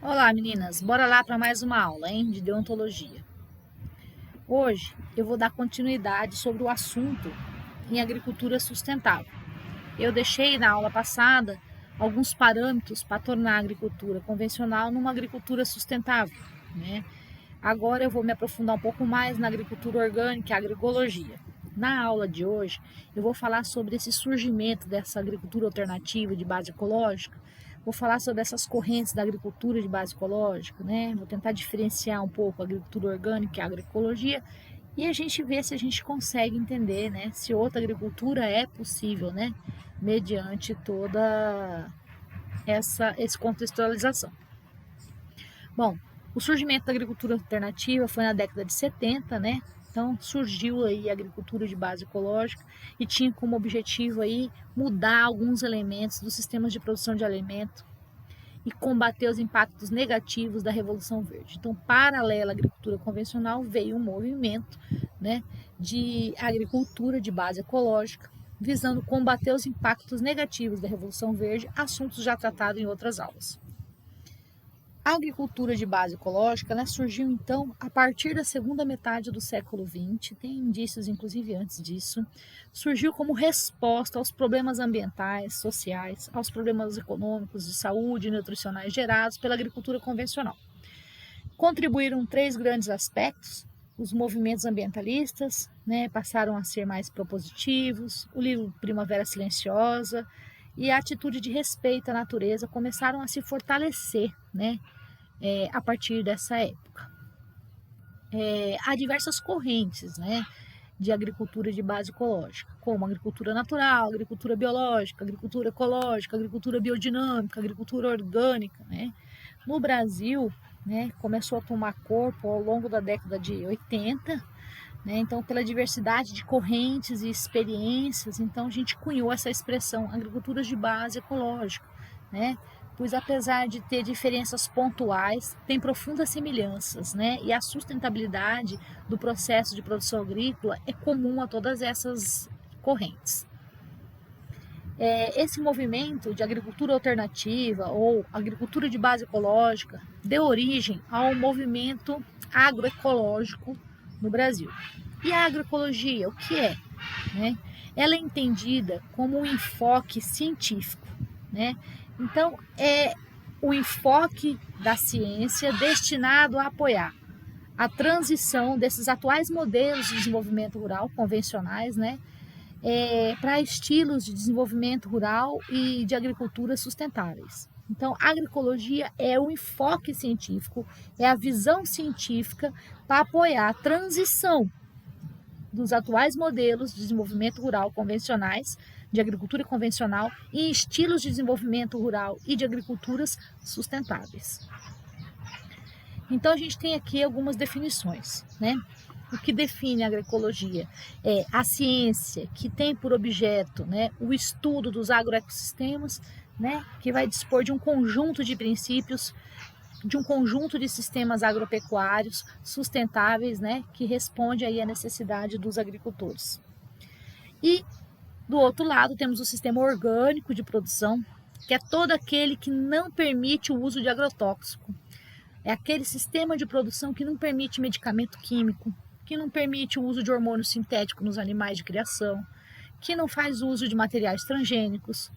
Olá, meninas. Bora lá para mais uma aula, hein, de deontologia. Hoje eu vou dar continuidade sobre o assunto em agricultura sustentável. Eu deixei na aula passada alguns parâmetros para tornar a agricultura convencional numa agricultura sustentável, né? Agora eu vou me aprofundar um pouco mais na agricultura orgânica e agroecologia. Na aula de hoje, eu vou falar sobre esse surgimento dessa agricultura alternativa de base ecológica. Vou falar sobre essas correntes da agricultura de base ecológica, né? Vou tentar diferenciar um pouco a agricultura orgânica e a agroecologia e a gente ver se a gente consegue entender, né, se outra agricultura é possível, né, mediante toda essa contextualização. Bom, o surgimento da agricultura alternativa foi na década de 70, né? Então surgiu aí a agricultura de base ecológica e tinha como objetivo aí mudar alguns elementos dos sistemas de produção de alimento e combater os impactos negativos da Revolução Verde. Então, paralela à agricultura convencional, veio um movimento, né, de agricultura de base ecológica, visando combater os impactos negativos da Revolução Verde, assuntos já tratados em outras aulas. A agricultura de base ecológica, né, surgiu então a partir da segunda metade do século XX, tem indícios inclusive antes disso, surgiu como resposta aos problemas ambientais, sociais, aos problemas econômicos, de saúde e nutricionais gerados pela agricultura convencional. Contribuíram três grandes aspectos: os movimentos ambientalistas, né, passaram a ser mais propositivos, o livro Primavera Silenciosa e a atitude de respeito à natureza começaram a se fortalecer, né, a partir dessa época. Há diversas correntes, né, de agricultura de base ecológica, como agricultura natural, agricultura biológica, agricultura ecológica, agricultura biodinâmica, agricultura orgânica, né. No Brasil, né, começou a tomar corpo ao longo da década de 80, né, então pela diversidade de correntes e experiências, então a gente cunhou essa expressão agricultura de base ecológica, né, pois apesar de ter diferenças pontuais, tem profundas semelhanças, né, e a sustentabilidade do processo de produção agrícola é comum a todas essas correntes. Esse movimento de agricultura alternativa ou agricultura de base ecológica deu origem ao movimento agroecológico no Brasil. E a agroecologia, o que é? Né? Ela é entendida como um enfoque científico, né? Então, é o enfoque da ciência destinado a apoiar a transição desses atuais modelos de desenvolvimento rural convencionais, né, para estilos de desenvolvimento rural e de agricultura sustentáveis. Então, a agroecologia é o enfoque científico, é a visão científica para apoiar a transição dos atuais modelos de desenvolvimento rural convencionais, de agricultura convencional, em estilos de desenvolvimento rural e de agriculturas sustentáveis. Então, a gente tem aqui algumas definições, né? O que define a agroecologia é a ciência que tem por objeto, né, o estudo dos agroecossistemas, né, que vai dispor de um conjunto de princípios, de um conjunto de sistemas agropecuários sustentáveis, né, que responde aí à necessidade dos agricultores. E do outro lado temos o sistema orgânico de produção, que é todo aquele que não permite o uso de agrotóxico. É aquele sistema de produção que não permite medicamento químico, que não permite o uso de hormônio sintético nos animais de criação, que não faz uso de materiais transgênicos,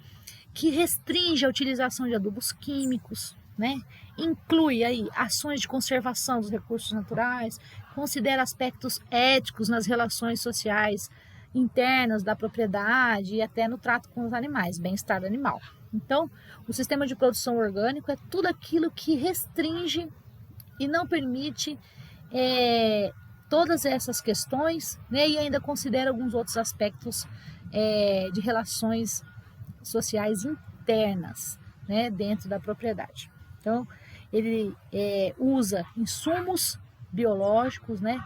que restringe a utilização de adubos químicos, né? Inclui aí ações de conservação dos recursos naturais, considera aspectos éticos nas relações sociais internas da propriedade e até no trato com os animais, bem-estar animal. Então, o sistema de produção orgânico é tudo aquilo que restringe e não permite todas essas questões, né, e ainda considera alguns outros aspectos de relações sociais internas, né, dentro da propriedade. Então, ele usa insumos biológicos, né,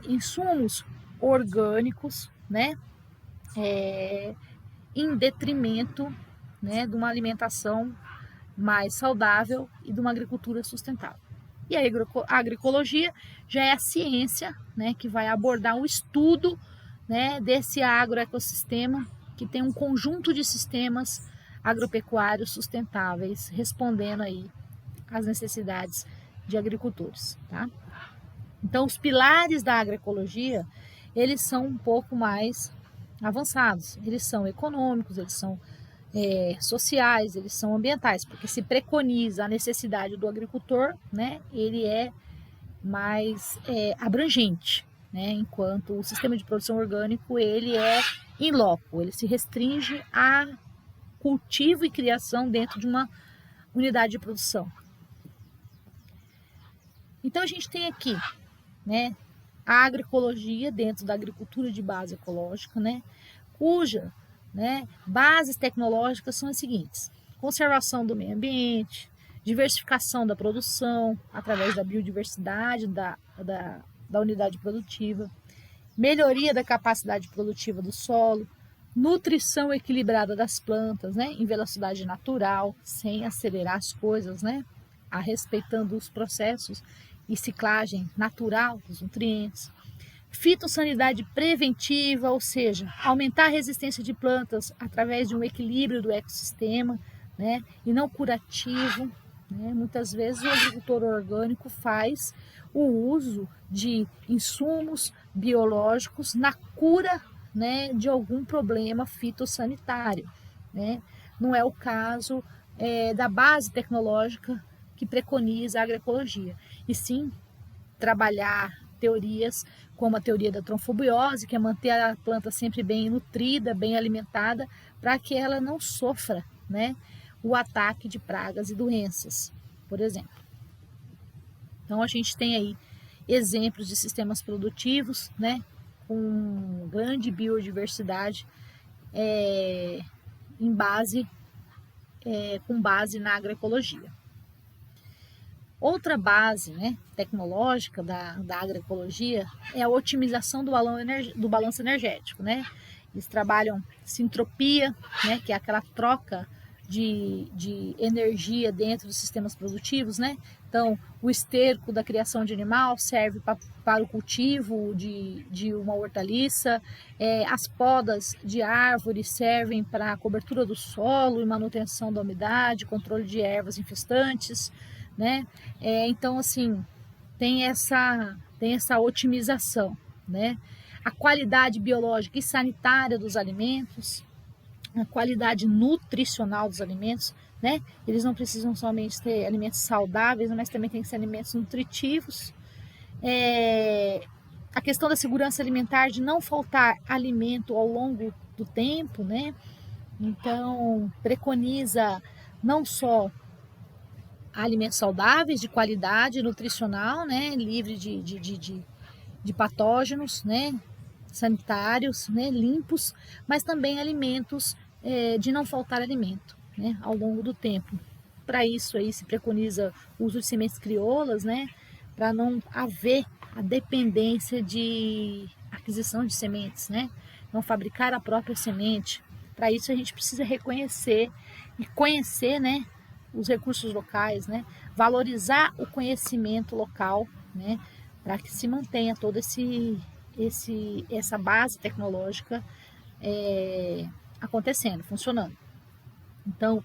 insumos orgânicos, né, em detrimento, né, de uma alimentação mais saudável e de uma agricultura sustentável. E a agroecologia já é a ciência, né, que vai abordar o estudo, né, desse agroecossistema, que tem um conjunto de sistemas agropecuários sustentáveis, respondendo aí às necessidades de agricultores, tá? Então, os pilares da agroecologia, eles são um pouco mais avançados. Eles são econômicos, eles são sociais, eles são ambientais, porque se preconiza a necessidade do agricultor, né? Ele é mais abrangente, né? Enquanto o sistema de produção orgânico, ele é in loco, ele se restringe a cultivo e criação dentro de uma unidade de produção. Então a gente tem aqui, né, a agroecologia dentro da agricultura de base ecológica, né, cuja, né, bases tecnológicas são as seguintes: conservação do meio ambiente, diversificação da produção através da biodiversidade da unidade produtiva, melhoria da capacidade produtiva do solo, nutrição equilibrada das plantas, né, em velocidade natural, sem acelerar as coisas, né, respeitando os processos e ciclagem natural dos nutrientes. Fitossanidade preventiva, ou seja, aumentar a resistência de plantas através de um equilíbrio do ecossistema, né, e não curativo. Né? Muitas vezes o agricultor orgânico faz o uso de insumos biológicos na cura, né, de algum problema fitossanitário. Né? Não é o caso da base tecnológica que preconiza a agroecologia, e sim trabalhar teorias como a teoria da trofobiose, que é manter a planta sempre bem nutrida, bem alimentada, para que ela não sofra, né, o ataque de pragas e doenças, por exemplo. Então a gente tem aí exemplos de sistemas produtivos, né, com grande biodiversidade com base na agroecologia. Outra base, né, tecnológica da agroecologia é a otimização do balanço energético. Né? Eles trabalham sintropia, né, que é aquela troca de energia dentro dos sistemas produtivos. Né? Então, o esterco da criação de animal serve para o cultivo de uma hortaliça, as podas de árvores servem para a cobertura do solo e manutenção da umidade, controle de ervas infestantes. Né? Então, assim, tem essa otimização, né? A qualidade biológica e sanitária dos alimentos, a qualidade nutricional dos alimentos, né? Eles não precisam somente ter alimentos saudáveis, mas também tem que ser alimentos nutritivos. A questão da segurança alimentar, de não faltar alimento ao longo do tempo, né? Então, preconiza não só alimentos saudáveis, de qualidade nutricional, né, livre de patógenos, né, sanitários, né, limpos, mas também alimentos de não faltar alimento, né, ao longo do tempo. Para isso aí se preconiza o uso de sementes crioulas, né, para não haver a dependência de aquisição de sementes, né, não fabricar a própria semente. Para isso a gente precisa reconhecer e conhecer, né, os recursos locais, né? Valorizar o conhecimento local, né? Para que se mantenha toda essa base tecnológica acontecendo, funcionando. Então,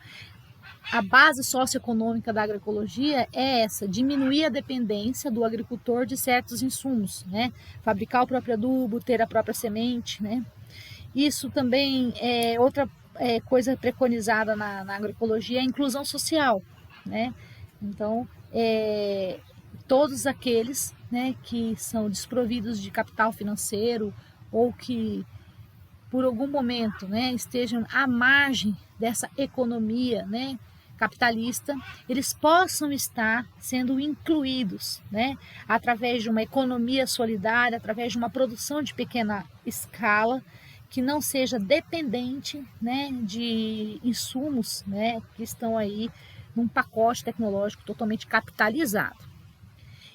a base socioeconômica da agroecologia é essa: diminuir a dependência do agricultor de certos insumos, né? Fabricar o próprio adubo, ter a própria semente, né? Isso também é outra coisa preconizada na agroecologia, é a inclusão social, né? Então, todos aqueles, né, que são desprovidos de capital financeiro ou que por algum momento, né, estejam à margem dessa economia, né, capitalista, eles possam estar sendo incluídos, né, através de uma economia solidária, através de uma produção de pequena escala, que não seja dependente, né, de insumos, né, que estão aí num pacote tecnológico totalmente capitalizado.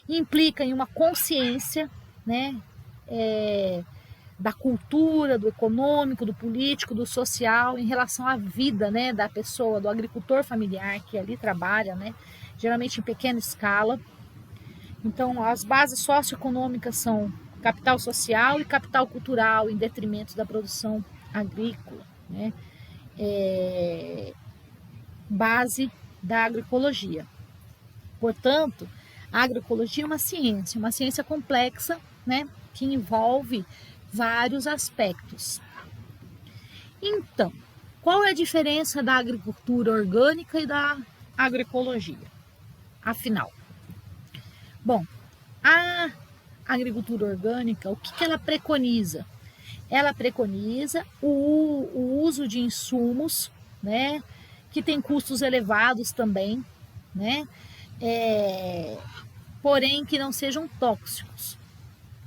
Implica em uma consciência, né, da cultura, do econômico, do político, do social em relação à vida, né, da pessoa, do agricultor familiar que ali trabalha, né, geralmente em pequena escala. Então, as bases socioeconômicas são capital social e capital cultural, em detrimento da produção agrícola, né? Base da agroecologia. Portanto, a agroecologia é uma ciência complexa, né, que envolve vários aspectos. Então, qual é a diferença da agricultura orgânica e da agroecologia? Afinal, bom, a agricultura orgânica, o que ela preconiza? Ela preconiza o uso de insumos, né, que tem custos elevados também, né, porém que não sejam tóxicos,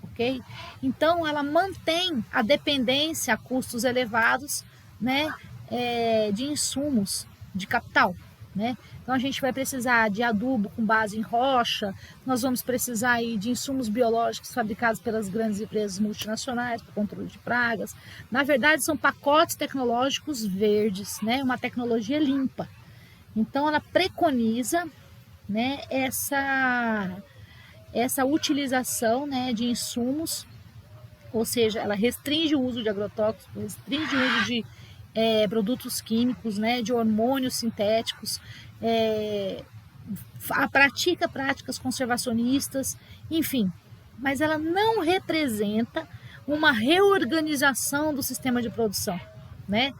ok? Então, ela mantém a dependência a custos elevados, né, de insumos, de capital, né? Então, a gente vai precisar de adubo com base em rocha, nós vamos precisar aí de insumos biológicos fabricados pelas grandes empresas multinacionais para controle de pragas. Na verdade, são pacotes tecnológicos verdes, né? Uma tecnologia limpa. Então, ela preconiza, né, essa utilização, né, de insumos, ou seja, ela restringe o uso de agrotóxicos, restringe o uso de produtos químicos, né, de hormônios sintéticos, pratica práticas conservacionistas, enfim, mas ela não representa uma reorganização do sistema de produção, né?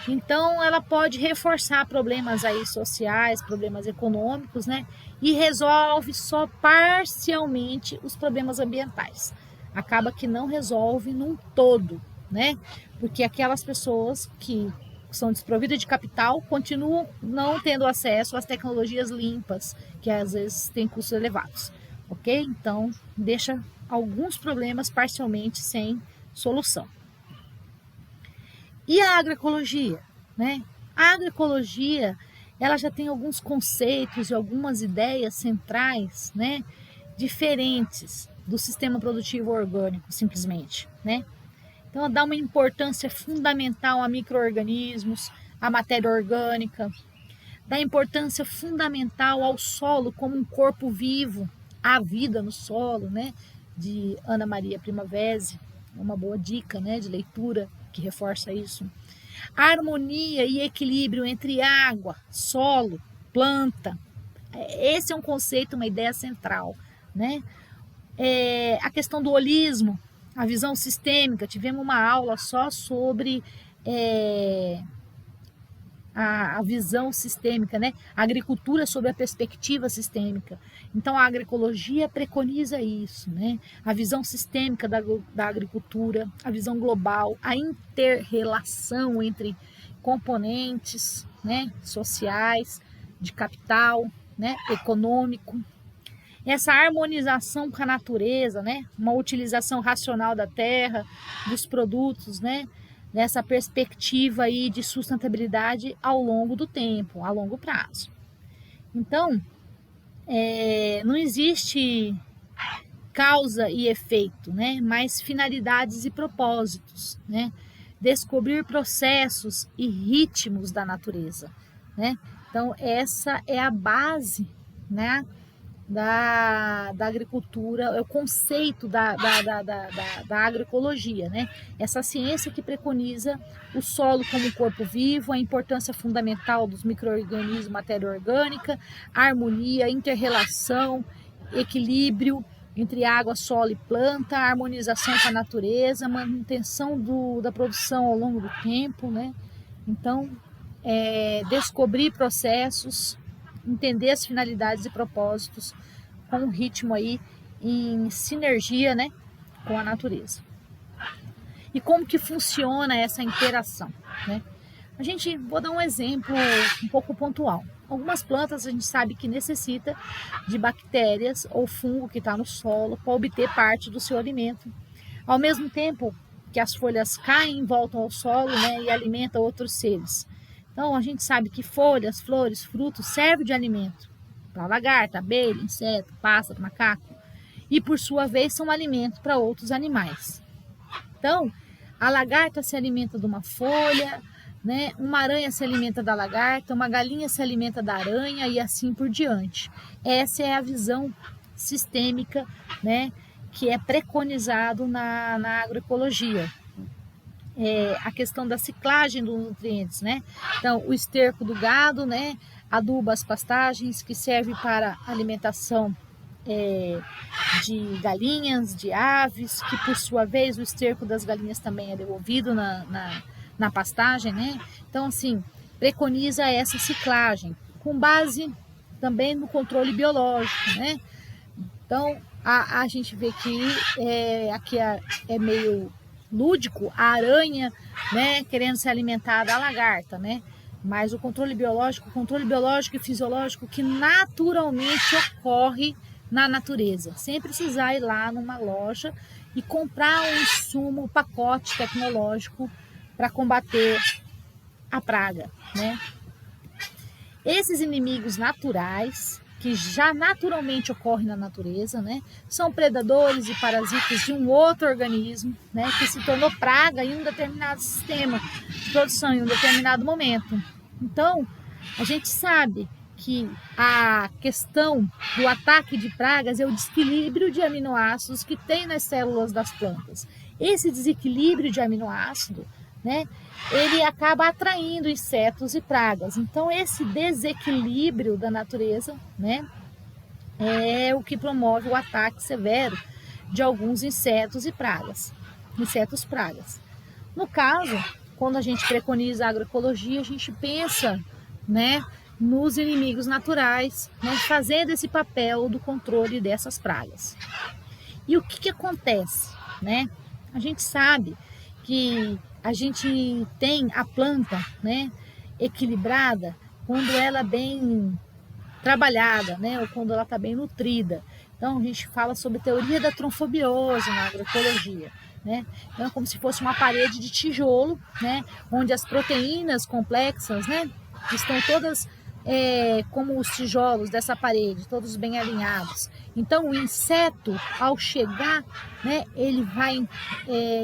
Então, ela pode reforçar problemas aí sociais, problemas econômicos, né? E resolve só parcialmente os problemas ambientais. Acaba que não resolve num todo, né? Porque aquelas pessoas que são desprovidas de capital continuam não tendo acesso às tecnologias limpas, que às vezes têm custos elevados, ok? Então, deixa alguns problemas parcialmente sem solução. E a agroecologia, né? A agroecologia, ela já tem alguns conceitos e algumas ideias centrais, né, diferentes do sistema produtivo orgânico, simplesmente, né? Então, ela dá uma importância fundamental a micro-organismos, à matéria orgânica, dá importância fundamental ao solo como um corpo vivo, à vida no solo, né? De Ana Maria Primavesi, uma boa dica, né, de leitura que reforça isso. A harmonia e equilíbrio entre água, solo, planta. Esse é um conceito, uma ideia central, né? A questão do holismo, a visão sistêmica. Tivemos uma aula só sobre a visão sistêmica, né? A agricultura sob a perspectiva sistêmica. Então, a agroecologia preconiza isso, né? A visão sistêmica da agricultura, a visão global, a inter-relação entre componentes, né, sociais, de capital, né, econômico. Essa harmonização com a natureza, né? Uma utilização racional da terra, dos produtos, né? Nessa perspectiva aí de sustentabilidade ao longo do tempo, a longo prazo. Então, não existe causa e efeito, né? Mas finalidades e propósitos, né? Descobrir processos e ritmos da natureza, né? Então, essa é a base, né, da agricultura, é o conceito da agroecologia, né? Essa ciência que preconiza o solo como corpo vivo, a importância fundamental dos micro-organismos, matéria orgânica, a harmonia, inter-relação, equilíbrio entre água, solo e planta, a harmonização com a natureza, manutenção da produção ao longo do tempo, né? Então, descobrir processos, entender as finalidades e propósitos com um ritmo aí em sinergia, né, com a natureza. E como que funciona essa interação, né? Vou dar um exemplo um pouco pontual. Algumas plantas a gente sabe que necessita de bactérias ou fungo que está no solo para obter parte do seu alimento. Ao mesmo tempo que as folhas caem e voltam ao solo, né, e alimentam outros seres. Então, a gente sabe que folhas, flores, frutos servem de alimento para lagarta, abelha, inseto, pássaro, macaco. E, por sua vez, são alimento para outros animais. Então, a lagarta se alimenta de uma folha, né? Uma aranha se alimenta da lagarta, uma galinha se alimenta da aranha e assim por diante. Essa é a visão sistêmica, né, que é preconizado na agroecologia. A questão da ciclagem dos nutrientes, né? Então, o esterco do gado, né, aduba as pastagens, que serve para alimentação de galinhas, de aves, que por sua vez o esterco das galinhas também é devolvido na pastagem, né? Então, assim, preconiza essa ciclagem, com base também no controle biológico, né? Então, a gente vê que aqui é meio lúdico, a aranha, né, querendo se alimentar da lagarta, né? Mas o controle biológico e fisiológico que naturalmente ocorre na natureza, sem precisar ir lá numa loja e comprar um insumo, um pacote tecnológico para combater a praga, né? Esses inimigos naturais, que já naturalmente ocorrem na natureza, né, são predadores e parasitas de um outro organismo, né, que se tornou praga em um determinado sistema de produção, em um determinado momento. Então, a gente sabe que a questão do ataque de pragas é o desequilíbrio de aminoácidos que tem nas células das plantas. Esse desequilíbrio de aminoácido, né, ele acaba atraindo insetos e pragas. Então, esse desequilíbrio da natureza, né, é o que promove o ataque severo de alguns insetos e pragas. Insetos pragas. No caso, quando a gente preconiza a agroecologia, a gente pensa, né, nos inimigos naturais, né, fazendo esse papel do controle dessas pragas. E o que acontece, né? A gente sabe que a gente tem a planta, né, equilibrada quando ela é bem trabalhada, né, ou quando ela está bem nutrida. Então a gente fala sobre teoria da tronfobiose na agroecologia, né? Então é como se fosse uma parede de tijolo, né, onde as proteínas complexas, né, estão todas como os tijolos dessa parede, todos bem alinhados. Então o inseto, ao chegar, né, ele vai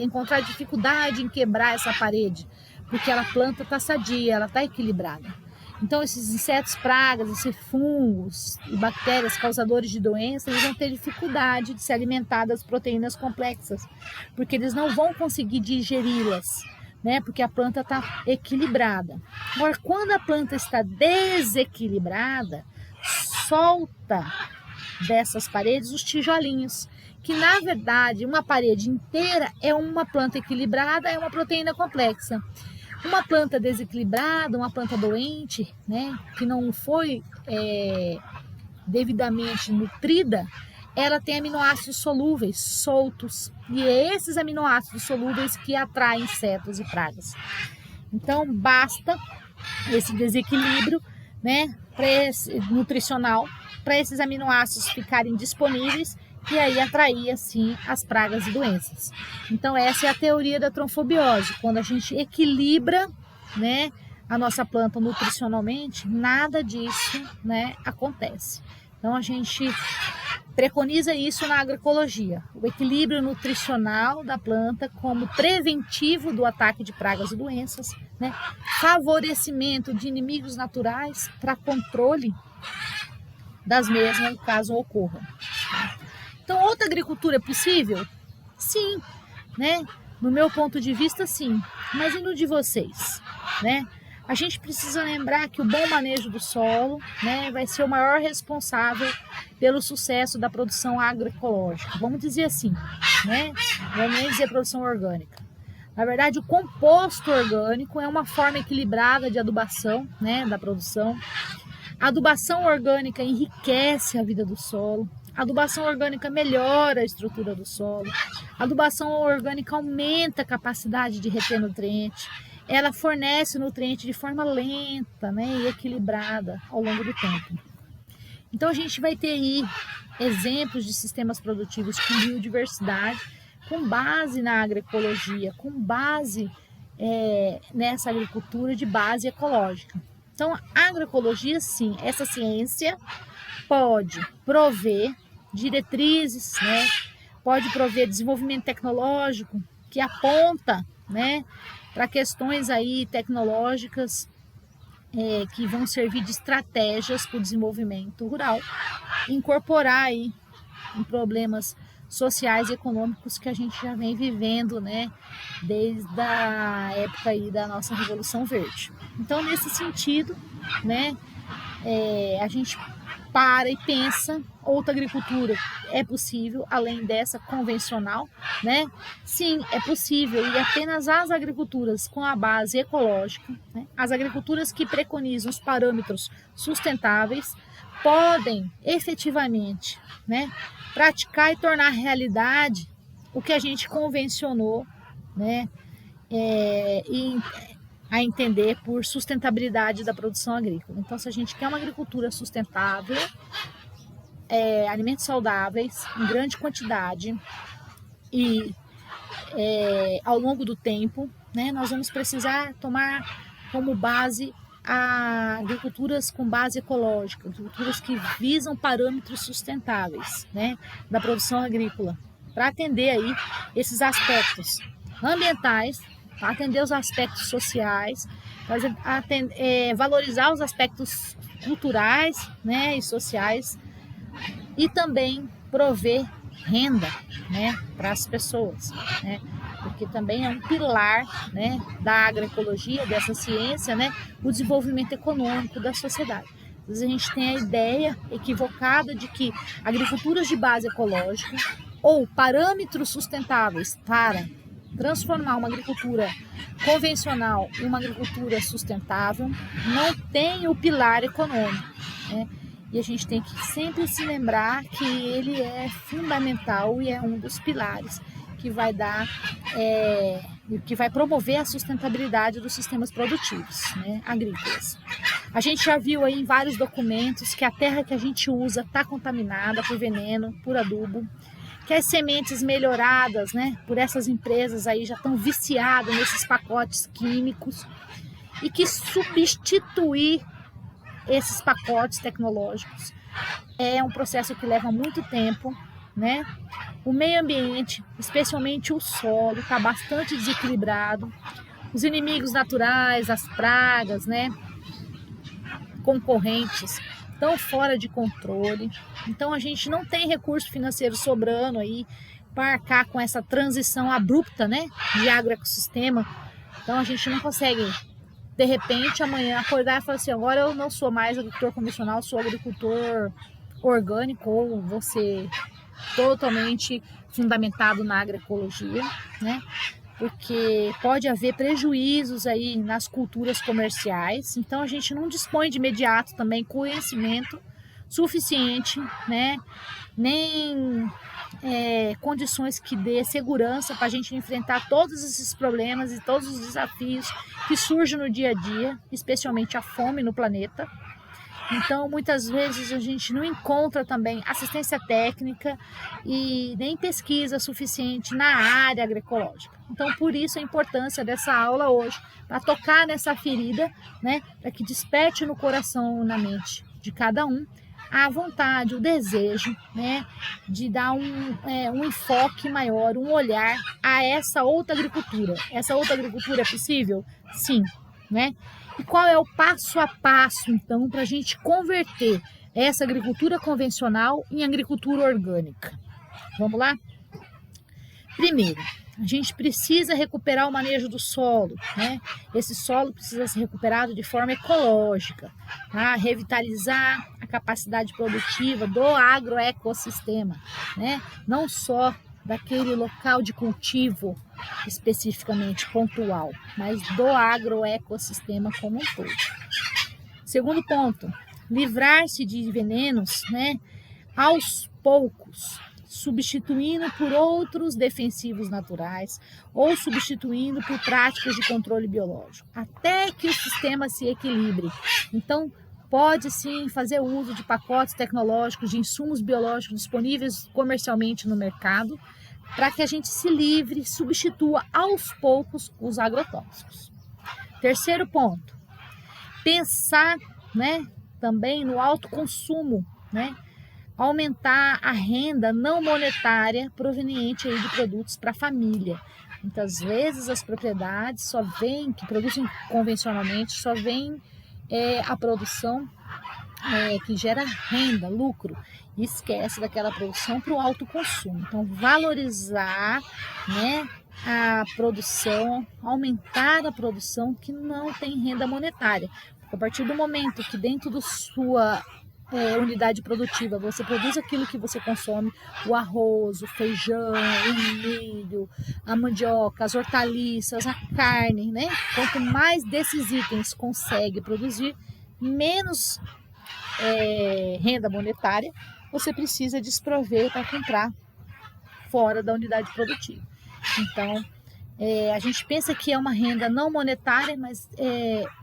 encontrar dificuldade em quebrar essa parede, porque a planta está sadia, ela está equilibrada. Então esses insetos pragas, esses fungos e bactérias causadores de doenças, eles vão ter dificuldade de se alimentar das proteínas complexas, porque eles não vão conseguir digeri-las, né? Porque a planta está equilibrada. Agora, quando a planta está desequilibrada, solta dessas paredes os tijolinhos, que na verdade uma parede inteira é uma planta equilibrada, é uma proteína complexa. Uma planta desequilibrada, uma planta doente, né, que não foi devidamente nutrida, ela tem aminoácidos solúveis, soltos, e é esses aminoácidos solúveis que atraem insetos e pragas. Então, basta esse desequilíbrio, né, nutricional, para esses aminoácidos ficarem disponíveis e aí atrair, assim, as pragas e doenças. Então, essa é a teoria da tronfobiose. Quando a gente equilibra, né, a nossa planta nutricionalmente, nada disso, né, acontece. Então, a gente preconiza isso na agroecologia, o equilíbrio nutricional da planta como preventivo do ataque de pragas e doenças, né? Favorecimento de inimigos naturais para controle das mesmas, caso ocorram. Então, outra agricultura é possível? Sim, né? No meu ponto de vista, sim. Mas e no de vocês, né? A gente precisa lembrar que o bom manejo do solo, né, vai ser o maior responsável pelo sucesso da produção agroecológica. Vamos dizer assim, né? Vamos nem dizer produção orgânica. Na verdade, o composto orgânico é uma forma equilibrada de adubação, né, da produção. A adubação orgânica enriquece a vida do solo. A adubação orgânica melhora a estrutura do solo. A adubação orgânica aumenta a capacidade de reter nutriente. Ela fornece nutriente de forma lenta, né, e equilibrada ao longo do tempo. Então a gente vai ter aí exemplos de sistemas produtivos com biodiversidade, com base na agroecologia, com base nessa agricultura de base ecológica. Então a agroecologia, sim, essa ciência pode prover diretrizes, né, pode prover desenvolvimento tecnológico que aponta, né, para questões aí tecnológicas que vão servir de estratégias para o desenvolvimento rural, incorporar aí em problemas sociais e econômicos que a gente já vem vivendo, né, desde a época aí da nossa Revolução Verde. Então, nesse sentido, né, a gente para e pensa, outra agricultura é possível, além dessa convencional, né? Sim, é possível, e apenas as agriculturas com a base ecológica, né? As agriculturas que preconizam os parâmetros sustentáveis, podem efetivamente, né, praticar e tornar realidade o que a gente convencionou, né, e a entender por sustentabilidade da produção agrícola. Então, se a gente quer uma agricultura sustentável, alimentos saudáveis em grande quantidade e ao longo do tempo, né, nós vamos precisar tomar como base agriculturas com base ecológica, agriculturas que visam parâmetros sustentáveis, né, da produção agrícola, para atender aí esses aspectos ambientais, para atender os aspectos sociais, valorizar os aspectos culturais, né, e sociais, e também prover renda, né, para as pessoas, né, porque também é um pilar, né, da agroecologia, dessa ciência, né, o desenvolvimento econômico da sociedade. Às vezes a gente tem a ideia equivocada de que agriculturas de base ecológica ou parâmetros sustentáveis para transformar uma agricultura convencional em uma agricultura sustentável não tem o pilar econômico, né? E a gente tem que sempre se lembrar que ele é fundamental e é um dos pilares que vai dar, que vai promover a sustentabilidade dos sistemas produtivos, né, agrícolas. A gente já viu aí em vários documentos que a terra que a gente usa está contaminada por veneno, por adubo, que as sementes melhoradas, né, por essas empresas aí já estão viciadas nesses pacotes químicos, e que substituir esses pacotes tecnológicos é um processo que leva muito tempo, né? O meio ambiente, especialmente o solo, está bastante desequilibrado. Os inimigos naturais, as pragas, né, concorrentes, estão fora de controle. Então a gente não tem recurso financeiro sobrando aí para arcar com essa transição abrupta, né, de agroecossistema. Então a gente não consegue, de repente, amanhã acordar e falar assim: agora eu não sou mais agricultor convencional, sou agricultor orgânico, ou vou ser totalmente fundamentado na agroecologia, né? Porque pode haver prejuízos aí nas culturas comerciais. Então a gente não dispõe de imediato também conhecimento suficiente, né? Nem condições que dê segurança para a gente enfrentar todos esses problemas e todos os desafios que surgem no dia a dia, especialmente a fome no planeta. Então, muitas vezes a gente não encontra também assistência técnica e nem pesquisa suficiente na área agroecológica. Então, por isso a importância dessa aula hoje, para tocar nessa ferida, né, para que desperte no coração, na mente de cada um, a vontade, o desejo, né, de dar um enfoque maior, um olhar a essa outra agricultura. Essa outra agricultura é possível? Sim, né? E qual é o passo a passo, então, para a gente converter essa agricultura convencional em agricultura orgânica? Vamos lá? Primeiro, a gente precisa recuperar o manejo do solo, né? Esse solo precisa ser recuperado de forma ecológica, tá? Revitalizar a capacidade produtiva do agroecossistema, né? Não só daquele local de cultivo especificamente pontual, mas do agroecossistema como um todo. Segundo ponto, livrar-se de venenos, né, aos poucos, substituindo por outros defensivos naturais ou substituindo por práticas de controle biológico, até que o sistema se equilibre. Então, pode sim fazer uso de pacotes tecnológicos, de insumos biológicos disponíveis comercialmente no mercado, para que a gente se livre, substitua aos poucos os agrotóxicos. Terceiro ponto, pensar, né, também no autoconsumo, né, aumentar a renda não monetária proveniente aí de produtos para a família. Muitas vezes as propriedades só veem, que produzem convencionalmente, só veem a produção que gera renda, lucro, e esquece daquela produção para o autoconsumo. Então, valorizar, né, a produção, aumentar a produção que não tem renda monetária. A partir do momento que dentro da sua unidade produtiva você produz aquilo que você consome, o arroz, o feijão, o milho, a mandioca, as hortaliças, a carne, né? Quanto mais desses itens consegue produzir, menos renda monetária você precisa desprover para comprar fora da unidade produtiva. Então, a gente pensa que é uma renda não monetária, mas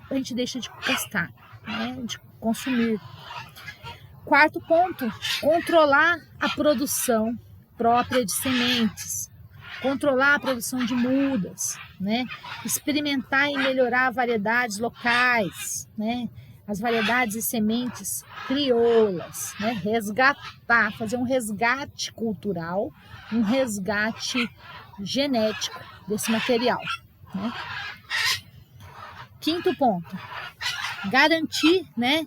a gente deixa de gastar, né? De consumir. Quarto ponto, controlar a produção própria de sementes, controlar a produção de mudas, né? Experimentar e melhorar variedades locais, né? As variedades e sementes crioulas, né? Resgatar, fazer um resgate cultural, um resgate genético desse material, né? Quinto ponto, garantir, né,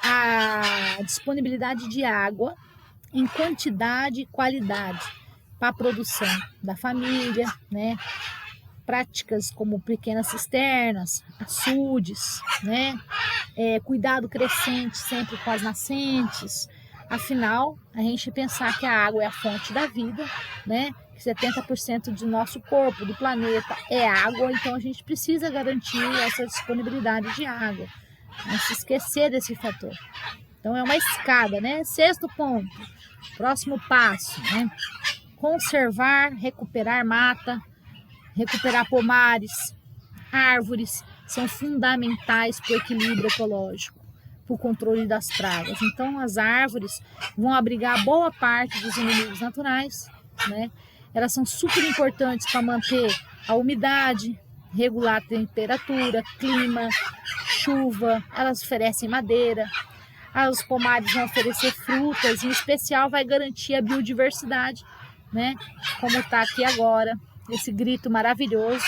a disponibilidade de água em quantidade e qualidade para a produção da família, né? Práticas como pequenas cisternas, açudes, né? Cuidado crescente sempre com as nascentes. Afinal, a gente pensar que a água é a fonte da vida, né? Que 70% do nosso corpo, do planeta, é água, então a gente precisa garantir essa disponibilidade de água. Não se esquecer desse fator. Então é uma escada, né? Sexto ponto, próximo passo, né? Conservar, recuperar mata, recuperar pomares, árvores, são fundamentais para o equilíbrio ecológico, para o controle das pragas. Então as árvores vão abrigar boa parte dos inimigos naturais, né? Elas são super importantes para manter a umidade, regular a temperatura, clima, chuva, elas oferecem madeira, os pomares vão oferecer frutas, em especial vai garantir a biodiversidade, né? Como está aqui agora, esse grito maravilhoso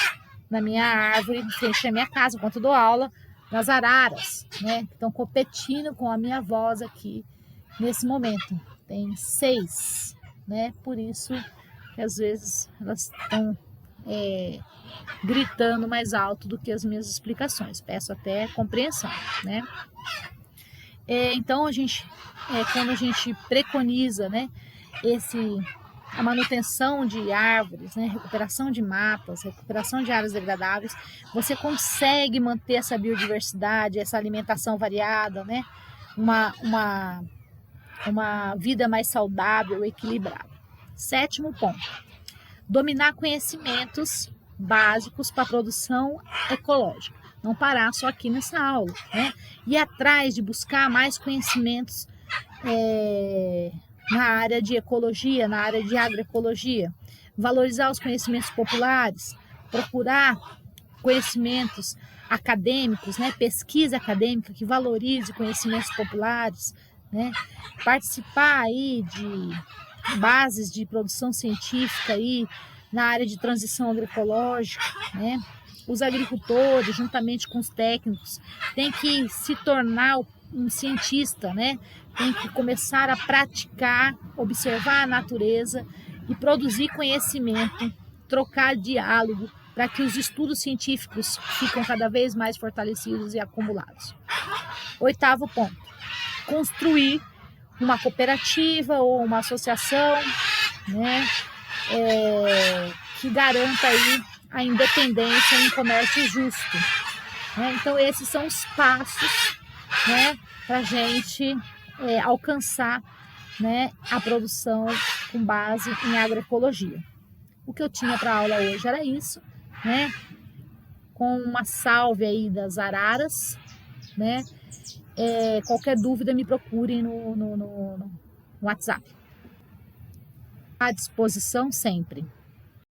na minha árvore, em frente à minha casa, enquanto dou aula, das araras, né? Que estão competindo com a minha voz aqui nesse momento. Tem 6, né? Por isso que às vezes elas estão gritando mais alto do que as minhas explicações. Peço até compreensão, né? Então quando a gente preconiza, né, a manutenção de árvores, né, recuperação de matas, recuperação de áreas degradáveis, você consegue manter essa biodiversidade, essa alimentação variada, né, uma vida mais saudável, equilibrada. Sétimo ponto, dominar conhecimentos básicos para a produção ecológica. Não parar só aqui nessa aula, né? Ir atrás de buscar mais conhecimentos na área de ecologia, na área de agroecologia. Valorizar os conhecimentos populares, procurar conhecimentos acadêmicos, né? Pesquisa acadêmica que valorize conhecimentos populares, né? Participar aí de bases de produção científica aí na área de transição agroecológica, né? Os agricultores, juntamente com os técnicos, têm que se tornar um cientista, né? Tem que começar a praticar, observar a natureza e produzir conhecimento, trocar diálogo, para que os estudos científicos fiquem cada vez mais fortalecidos e acumulados. Oitavo ponto, construir uma cooperativa ou uma associação, né? Que garanta aí a independência em comércio justo, né? Então esses são os passos, né, para a gente alcançar, né, a produção com base em agroecologia. O que eu tinha para a aula hoje era isso, né? Com uma salve aí das araras, né? Qualquer dúvida me procurem no WhatsApp. À disposição sempre.